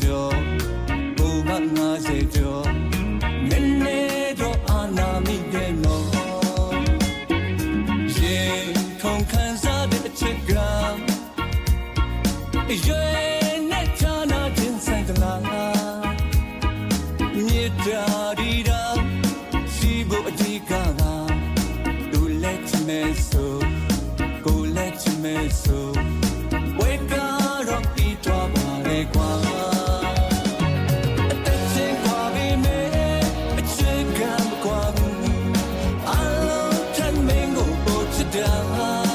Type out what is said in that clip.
ကျော်ကိုက50ကျော်နည်းနည်းတော့အာနာမိတယ်နော်ရေထုံခံစားတဲ့အချက်ကရွယ်နဲ့ချာနာခြင်းဆိုင်ကလာမြေတာဒီရာရှိဖို့အဓိကကသူလက်ချမဲဆိုကိုလက်ချမဲဆိုဝေကတော့ပြီးတော့ပါလေကွာအသက်ချင်းကွာပြီးမဲအချက်ကမကွာဘူးအလုံးထမ်းမင်းကိုပို့ချတာ